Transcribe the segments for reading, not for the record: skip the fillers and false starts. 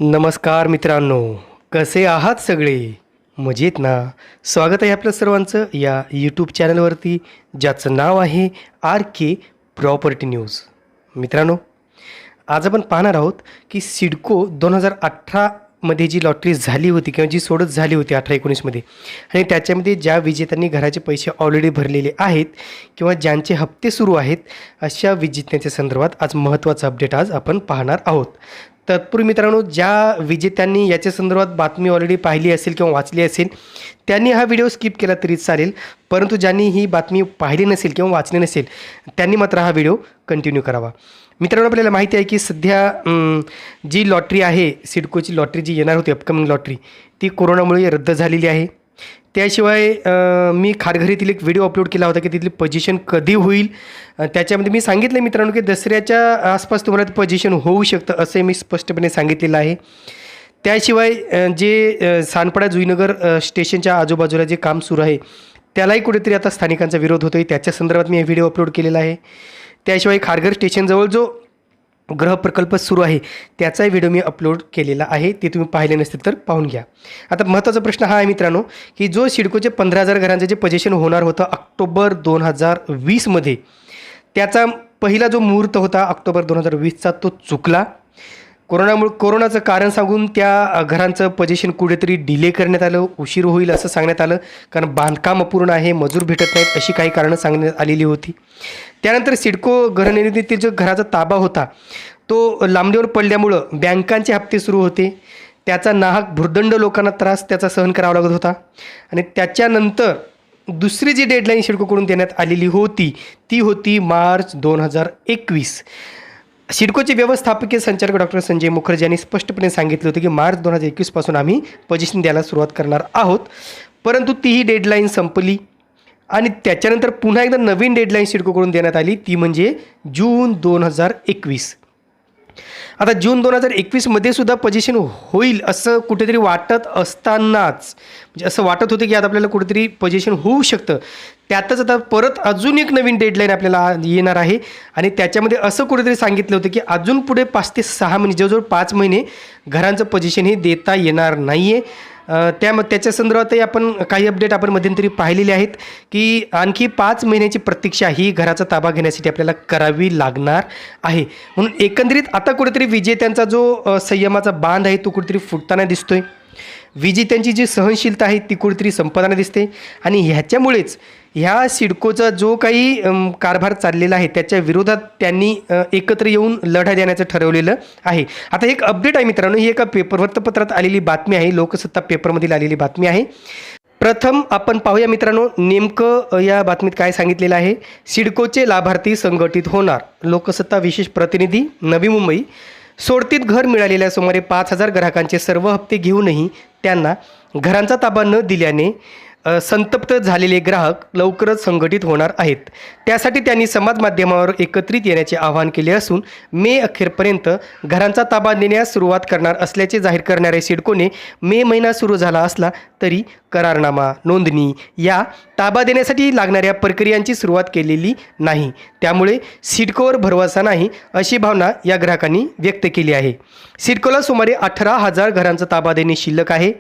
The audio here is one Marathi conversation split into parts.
नमस्कार मित्रांनो, कसे आहात सगळे? मजेत ना? स्वागत आहे आपलं सर्वांचं या यूट्यूब चॅनलवरती, ज्याचं नाव आहे आर के प्रॉपर्टी न्यूज. मित्रांनो, आज आपण पाहणार आहोत की सिडको 2018मध्ये जी लॉटरी झाली होती किंवा जी सोडत झाली होती 18-19मध्ये, आणि त्याच्यामध्ये ज्या विजेत्यांनी घराचे पैसे ऑलरेडी भरलेले आहेत किंवा ज्यांचे हप्ते सुरू आहेत, अशा विजेत्यांच्या संदर्भात आज महत्त्वाचा अपडेट आज आपण पाहणार आहोत. तत्पूर्वी मित्रांनो, ज्या विजेत्यांनी याच्या संदर्भात बातमी ऑलरेडी पाहिली असेल किंवा वाचली असेल, त्यांनी हा व्हिडिओ स्किप केला तरी चालेल, परंतु ज्यांनी ही बातमी पाहिली नसेल किंवा वाचली नसेल, त्यांनी मात्र हा व्हिडिओ कंटिन्यू करावा. मित्रांनो, आपल्याला माहिती आहे की सध्या जी लॉटरी आहे, सिडकोची लॉटरी जी येणार होती, अपकमिंग लॉटरी, ती कोरोनामुळे रद्द झालेली आहे. त्याशिवाय मी खारघरीतील एक व्हिडिओ अपलोड केला होता की तिथली पोझिशन कधी होईल. त्याच्यामध्ये मी सांगितलं मित्रांनो की दसऱ्याच्या आसपास तुम्हाला पोझिशन होऊ शकतं, असे मी स्पष्टपणे सांगितलेलं आहे. त्याशिवाय जे सानपाडा जुईनगर स्टेशनच्या आजूबाजूला जे काम सुरू आहे, त्यालाही कुठेतरी आता स्थानिकांचा विरोध होतो आहे, त्याच्या संदर्भात मी हे व्हिडिओ अपलोड केलेला आहे. त्याशिवाय खारघर स्टेशनजवळ जो गृहप्रकल्प सुरू आहे, त्याचाही व्हिडिओ मी अपलोड केलेला आहे, ते तुम्ही पाहिले नसतील तर पाहून घ्या. आता महत्त्वाचा प्रश्न हा आहे मित्रांनो की जो सिडकोचे 15,000 घरांचं जे पोझिशन होणार होतं ऑक्टोबर 2020मध्ये, त्याचा पहिला जो मुहूर्त होता ऑक्टोबर 2020चा, तो चुकला. कोरोनाचं कारण सांगून त्या घरांचं पोझिशन कुठेतरी डिले करण्यात आलं, उशीर होईल असं सांगण्यात आलं, कारण बांधकाम अपूर्ण आहे, मजूर भेटत नाहीत, अशी काही कारणं सांगण्यात आलेली होती. त्यानंतर सिडको गृहनिर्मितीतील जो घराचा ताबा होता, तो लांबणीवर पडल्यामुळं बँकांचे हप्ते सुरू होते, त्याचा नाहक भुर्दंड लोकांना त्रास त्याचा सहन करावा लागत होता. आणि त्याच्यानंतर दुसरी जी डेडलाईन सिडकोकडून देण्यात आलेली होती, ती होती मार्च 2021. सिडकोचे व्यवस्थापकीय संचालक डॉक्टर संजय मुखर्जी यांनी स्पष्टपणे सांगितलं होतं की मार्च 2021पासून आम्ही पोझिशन द्यायला सुरुवात करणार आहोत, परंतु तीही डेडलाईन संपली आणि त्याच्यानंतर पुन्हा एकदा नवीन डेडलाईन सिडकोकडून देण्यात आली, ती म्हणजे जून 2021. आता जून 2021मध्ये सुद्धा पोझिशन होईल असं कुठेतरी वाटत असतानाच, म्हणजे असं वाटत होतं की आता आपल्याला कुठेतरी पोझिशन होऊ शकतं, त्यातच आता परत अजून एक नवीन डेडलाईन आपल्याला येणार आहे. आणि त्याच्यामध्ये असं कुठेतरी सांगितलं होतं की अजून पुढे 5 ते 6 महिने, जवळजवळ 5 महिने घरांचं पोझिशन हे देता येणार नाही आहे. त्याच्या संदर्भातही आपण काही अपडेट आपण मध्यंतरी पाहिलेले आहेत की आणखी 5 महिन्याची प्रतीक्षा ही घराचा ताबा घेण्यासाठी आपल्याला करावी लागणार आहे. म्हणून एकंदरीत आता कुठेतरी विजेत्यांचा जो संयमाचा बांध आहे, तो कुठेतरी फुटताना दिसतोय. विजेत्यांची जी सहनशीलता आहे, ती कुठेतरी संपताना दिसते. आणि ह्याच्यामुळेच ह्या सिडकोचा जो काही कारभार चाललेला आहे, त्याच्या विरोधात त्यांनी एकत्र येऊन लढा देण्याचं ठरवलेलं आहे. आता एक अपडेट आहे मित्रांनो, ही एका वृत्तपत्रात आलेली बातमी आहे, लोकसत्ता पेपरमधील आलेली बातमी आहे. प्रथम आपण पाहूया मित्रांनो, नेमकं या बातमीत काय सांगितलेलं आहे. सिडकोचे लाभार्थी संघटित होणार. लोकसत्ता विशेष प्रतिनिधी, नवी मुंबई. सोडतीत घर मिळालेल्या सुमारे 5,000 ग्राहकांचे सर्व हप्ते घेऊनही त्यांना घरांचा ताबा न दिल्याने संतप्त झालेले ग्राहक लवकरच संघटित होणार आहेत. त्यासाठी त्यांनी समाज माध्यमावर एकत्रित येण्याचे आवाहन केले असून मे अखेरपर्यंत घरांचा ताबा देण्यास सुरुवात करणार असल्याचे जाहीर करणारे सिडकोने मे महिना सुरू झाला असला तरी करारनामा, नोंदणी या ताबा देण्यासाठी लागणाऱ्या प्रक्रियांची सुरुवात केलेली नाही. त्यामुळे सिडकोवर भरवसा नाही, अशी भावना या ग्राहकांनी व्यक्त केली आहे. सिडकोला सुमारे 18,000 घरांचा ताबा देणे शिल्लक आहे.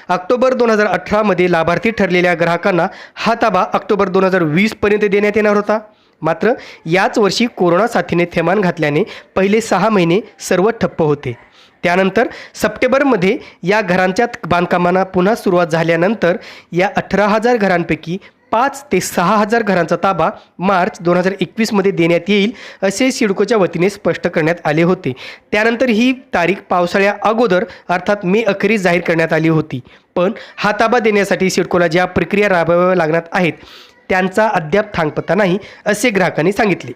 ऑक्टोबर 2018मध्ये लाभार्थी ठरलेल्या ग्राहकांना हा ताबा ऑक्टोबर 2020पर्यंत देण्यात येणार होता. मात्र याच वर्षी कोरोना साथीने थैमान घातल्याने पहिले 6 महिने सर्व ठप्प होते. त्यानंतर सप्टेंबरमध्ये या घरांच्या बांधकामांना पुन्हा सुरुवात झाल्यानंतर या 18,000 घरांपैकी 5,000 ते 6,000 घरांचा ताबा मार्च 2021मध्ये देण्यात येईल, असे सिडकोच्या वतीने स्पष्ट करण्यात आले होते. त्यानंतर ही तारीख पावसाळ्या अगोदर अर्थात मे अखेरीस जाहीर करण्यात आली होती. पण हा ताबा देण्यासाठी सिडकोला ज्या प्रक्रिया राबवाव्या लागणार आहेत, त्यांचा अद्याप थांगपत्ता नाही, असे ग्राहकांनी सांगितले.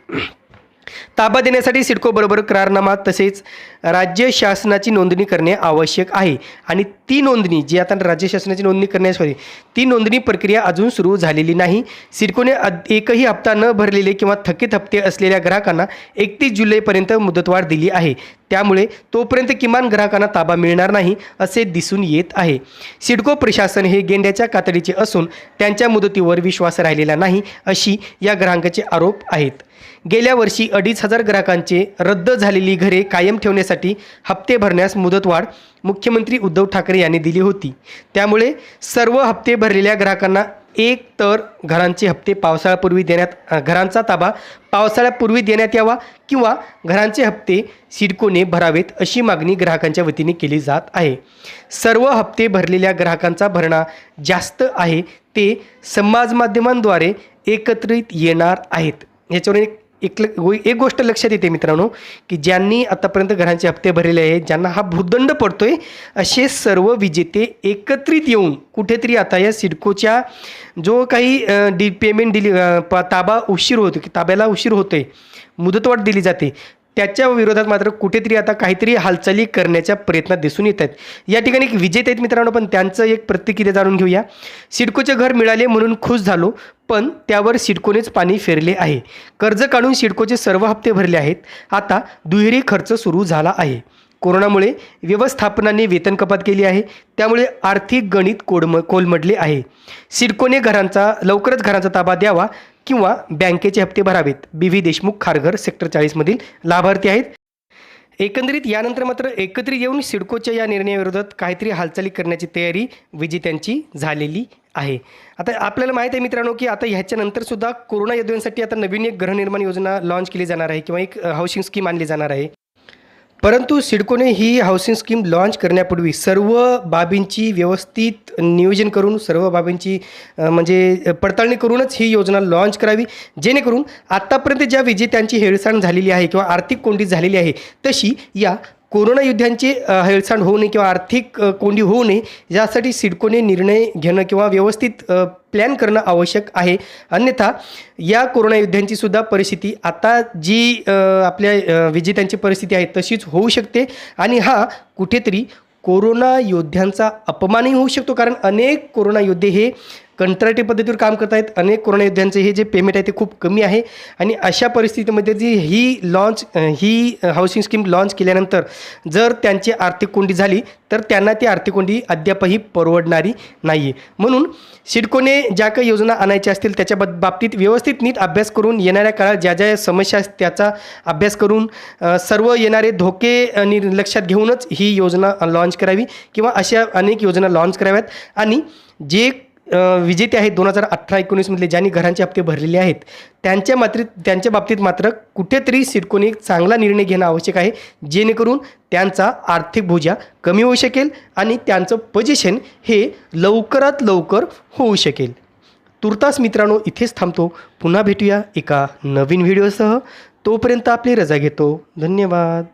ताबा देण्यासाठी सिडकोबरोबर करारनामा तसेच राज्य शासनाची नोंदणी करणे आवश्यक आहे. आणि ती नोंदणी जी आता राज्य शासनाची नोंदणी करण्यासाठी ती नोंदणी प्रक्रिया अजून सुरू झालेली नाही. सिडकोने एकही हप्ता न भरलेले किंवा थकीत हप्ते असलेल्या ग्राहकांना 31 जुलैपर्यंत मुदतवाढ दिली आहे. त्यामुळे तोपर्यंत किमान ग्राहकांना ताबा मिळणार नाही, असे दिसून येत आहे. सिडको प्रशासन हे गेंड्याच्या कातडीचे असून त्यांच्या मुदतीवर विश्वास राहिलेला नाही, अशी या ग्राहकांचे आरोप आहेत. गेल्या वर्षी 2,500 ग्राहकांचे रद्द झालेली घरे कायम ठेवण्यासाठी हप्ते भरण्यास मुदतवाढ मुख्यमंत्री उद्धव ठाकरे यांनी दिली होती. त्यामुळे सर्व हप्ते भरलेल्या ग्राहकांना एक तर घरांचे हप्ते घरांचा ताबा पावसाळ्यापूर्वी देण्यात यावा किंवा घरांचे हप्ते सिडकोने भरावेत अशी मागणी ग्राहकांच्या वतीने केली जात आहे. सर्व हप्ते भरलेल्या ग्राहकांचा भरणा जास्त आहे ते समाज माध्यमांद्वारे एकत्रित येणार आहेत. ह्याच्यावर एक गोष्ट लक्षात येते मित्रांनो, की ज्यांनी आतापर्यंत घरांचे हप्ते भरलेले आहेत, ज्यांना हा भूदंड पडतोय, असे सर्व विजेते एकत्रित येऊन कुठेतरी आता या सिडकोच्या जो काही पेमेंट ताबा उशीर होतो की ताब्याला उशीर होतोय, मुदतवाढ दिली जाते, त्याच्या विरोधात मात्र कुठेतरी आता काहीतरी हालचाली करण्याच्या प्रयत्नात दिसून येत आहेत. या ठिकाणी एक विजेते आहेत मित्रांनो, पण त्यांचं एक प्रतिक्रिया जाणून घेऊया. सिडकोचे घर मिळाले म्हणून खुश झालो, पण त्यावर सिडकोनेच पाणी फेरले आहे. कर्ज काढून सिडकोचे सर्व हप्ते भरले आहेत. आता दुहेरी खर्च सुरू झाला आहे. कोरोनामुळे व्यवस्थापनाने वेतन कपात केली आहे, त्यामुळे आर्थिक गणित कोलमडले आहे. सिडकोने लवकरच घरांचा ताबा द्यावा किंवा बँकेचे हप्ते भरावेत. BV देशमुख, खारघर, सेक्टर 40मधील लाभार्थी आहेत. एकंदरीत यानंतर मात्र एकत्रित येऊन सिडकोच्या या निर्णयाविरोधात काहीतरी हालचाली करण्याची तयारी विजेत्यांची झालेली आहे. आता आपल्याला माहीत आहे मित्रांनो, की आता ह्याच्यानंतर सुद्धा कोरोना योद्ध्यांसाठी आता नवीन एक गृहनिर्माण योजना लॉन्च केली जाणार आहे किंवा एक हाऊसिंग स्कीम आणली जाणार आहे. परंतु सिडकोने ही हाऊसिंग स्कीम लॉन्च करण्यापूर्वी सर्व बाबींची व्यवस्थित नियोजन करून सर्व बाबींची म्हणजे पडताळणी करूनच ही योजना लॉन्च करावी, जेणेकरून आत्तापर्यंत ज्या विजेत्यांची हेळसांड झालेली आहे किंवा आर्थिक कोंडी झालेली आहे, तशी या कोरोना योद्ध्यांची हेळसांड होऊ नये किंवा आर्थिक कोंडी होऊ नये, यासाठी सिडकोने निर्णय घेणं किंवा व्यवस्थित प्लॅन करणं आवश्यक आहे. अन्यथा या कोरोना योद्ध्यांची सुद्धा परिस्थिती आता जी आपल्या विजेत्यांची परिस्थिती आहे तशीच होऊ शकते आणि हा कुठेतरी कोरोना योद्ध्यांचा अपमानही होऊ शकतो. कारण अनेक कोरोना योद्धे हे कंत्राटी पद्धतीवर काम करत आहेत. अनेक कोरोना योद्ध्यांचे हे जे पेमेंट आहे ते खूप कमी आहे आणि अशा परिस्थितीमध्ये ही हाऊसिंग स्कीम लॉन्च केल्यानंतर जर त्यांची आर्थिक कोंडी झाली तर त्यांना ती आर्थिक कोंडी अद्यापही परवडणारी नाही आहे. म्हणून सिडकोने ज्या काही योजना आणायच्या असतील त्याच्या बाबतीत व्यवस्थित नीट अभ्यास करून येणाऱ्या काळात ज्या ज्या समस्या आहेत त्याचा अभ्यास करून सर्व येणारे धोके लक्षात घेऊनच ही योजना लॉन्च करावी किंवा अशा अनेक योजना लॉन्च कराव्यात. आणि जे विजेते आहेत 2018-19मधले ज्यांनी घरांचे हप्ते भरलेले आहेत त्यांच्या बाबतीत मात्र कुठेतरी सिडकोने एक चांगला निर्णय घेणं आवश्यक आहे, जेणेकरून त्यांचा आर्थिक बोजा कमी होऊ शकेल आणि त्यांचं पोझिशन हे लवकरात लवकर होऊ शकेल. तुर्तास मित्रांनो इथेच थांबतो. पुन्हा भेटूया एका नवीन व्हिडिओसह. तोपर्यंत आपली रजा घेतो. धन्यवाद.